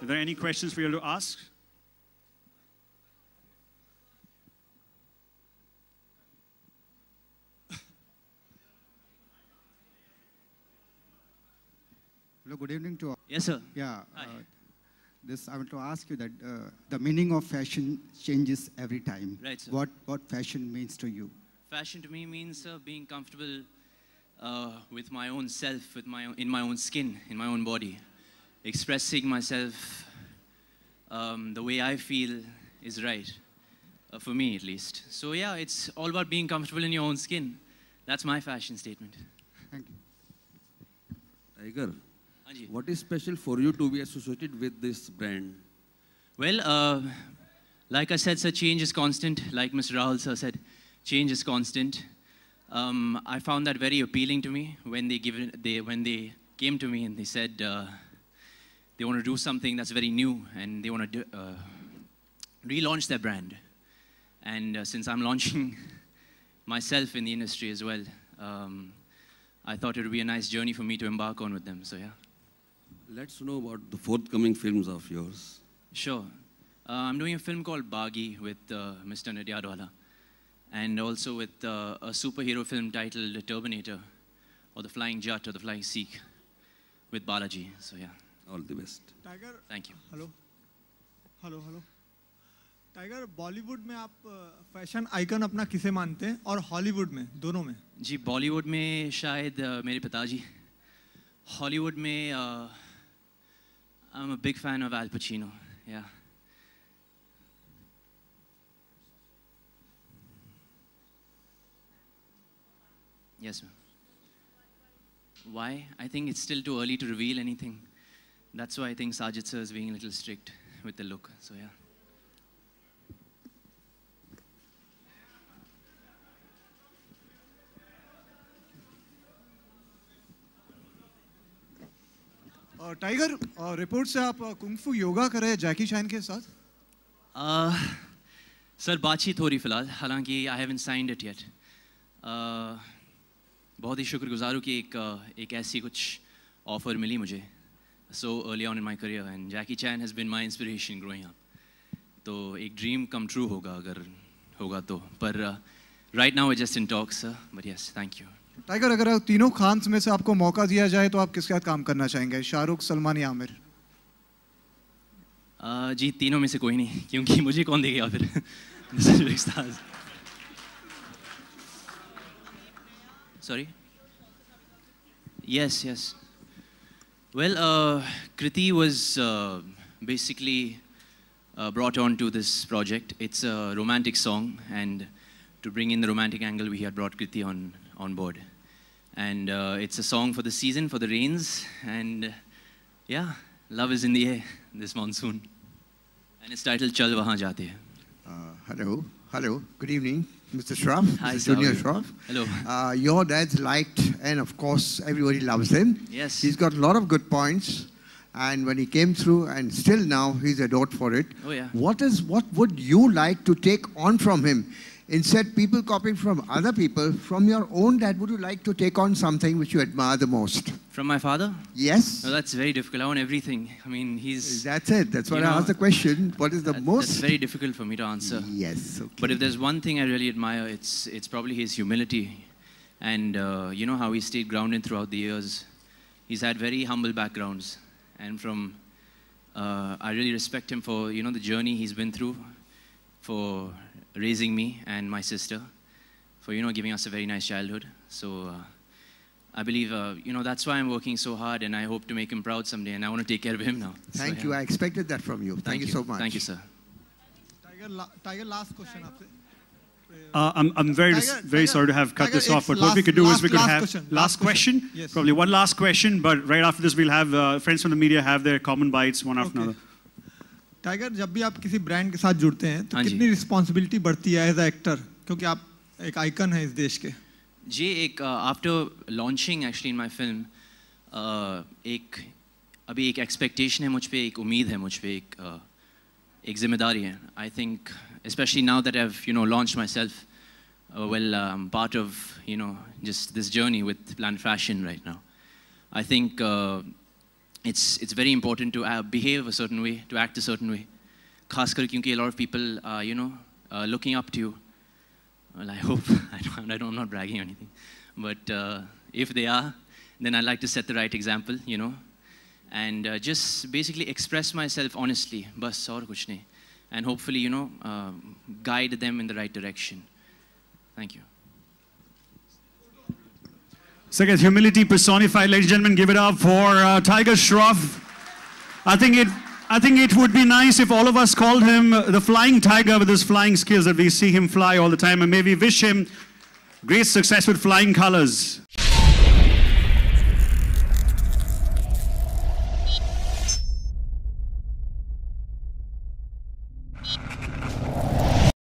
Are there any questions for you to ask? Hello, good evening to all. Yes, sir. Yeah, I want to ask you that the meaning of fashion changes every time. Right, sir. What fashion means to you? Fashion to me means being comfortable with my own self, in my own skin, in my own body. Expressing myself the way I feel is right, for me at least. So yeah, it's all about being comfortable in your own skin. That's my fashion statement. Thank you. Tiger, Anji. what is special for you to be associated with this brand? Well, like I said, sir, change is constant. Like Mr. Rahul sir said, change is constant. I found that very appealing to me when they came to me and they said they want to do something that's very new and they want to relaunch their brand. And since I'm launching myself in the industry as well, I thought it would be a nice journey for me to embark on with them. So yeah. Let's know about the forthcoming films of yours. Sure. I'm doing a film called Baghi with Mr. Nadyadwala, and also with a superhero film titled Turbinator, or The Flying Jet, or The Flying Sikh, with Balaji. So yeah. All the best. Tiger. Thank you. Hello. Tiger Bollywood में आप fashion icon अपना किसे मानते हैं और Hollywood में दोनों में? जी बॉलीवुड में शायद मेरे पिताजी, हॉलीवुड में I'm a big fan of Al Pacino. Yeah. Yes, ma'am. Why? I think it's still too early to reveal anything. That's why I think Sajid sir is being a little strict with the look. So yeah. Tiger, report से आप kung fu yoga कर रहे हैं जैकी चैन के साथ? Sir बातचीत हो रही फिलहाल, हालांकि I haven't signed it yet. बहुत ही शुक्रगुजार हूँ कि एक ऐसी कुछ ऑफर मिली मुझे so early on in my career, and Jackie Chan has been my inspiration growing up. तो एक ड्रीम कम ट्रू होगा अगर होगा तो, पर right now we're just in talks, sir. But yes, thank you. Tiger, अगर तीनों खान्स में से आपको मौका दिया जाए तो आप किसके साथ काम करना चाहेंगे? शाहरुख, सलमान या आमिर? जी तीनों में से कोई नहीं, क्योंकि मुझे कौन देगा फिर? Sorry? Yes, yes. Well, Kriti was basically brought on to this project. It's a romantic song, and to bring in the romantic angle, we had brought Kriti on board. And it's a song for the season, for the rains, and yeah, love is in the air this monsoon. And it's titled Chal Wahan Jaate Hain. Hello, good evening, Mr. Shroff. Hi, Mr. Junior Shroff. Hello. Your dad's liked, and of course, everybody loves him. Yes. He's got a lot of good points, and when he came through, and still now, he's adored for it. Oh, yeah. What would you like to take on from him? Instead, people copying from other people, from your own dad, would you like to take on something which you admire the most? From my father? Yes. No, that's very difficult. I want everything. I mean, he's... That's it. That's why I asked the question. What is the most... That's very difficult for me to answer. Yes. Okay. But if there's one thing I really admire, it's probably his humility. And you know how he stayed grounded throughout the years. He's had very humble backgrounds. And from... I really respect him for, you know, the journey he's been through, for raising me and my sister, for, you know, giving us a very nice childhood. So I believe, you know, that's why I'm working so hard, and I hope to make him proud someday, and I want to take care of him now. Thank you. I expected that from you. Thank you so much. Thank you, sir. Tiger, last question. I'm very sorry to have cut this off, but what we could do is we could have last question. Yes. Probably one last question, but right after this we'll have friends from the media have their common bites one after another. Tiger, जब भी आप किसी brand के साथ जुड़ते हैं तो कितनी रिस्पांसिबिलिटी बढ़ती है एज अ एक्टर, क्योंकि आप एक आइकन है इस देश के? जी एक after launching actually in my film अभी एक एक्सपेक्टेशन है मुझ पे, एक उम्मीद है मुझ पे, एक जिम्मेदारी है. I think specially now that I have you know launched my self well part of you know just this journey with plan fashion right now. I think it's very important to behave a certain way, to act a certain way. Khaskar kyunki a lot of people are, you know, looking up to you. Well, I hope, I'm not bragging or anything. But if they are, then I'd like to set the right example, you know. And just basically express myself honestly, bas aur kuch nahi. And hopefully, you know, guide them in the right direction. Thank you. So guys, humility personified. Ladies and gentlemen, give it up for Tiger Shroff. I think it would be nice if all of us called him the flying tiger with his flying skills, that we see him fly all the time, and maybe wish him great success with flying colors.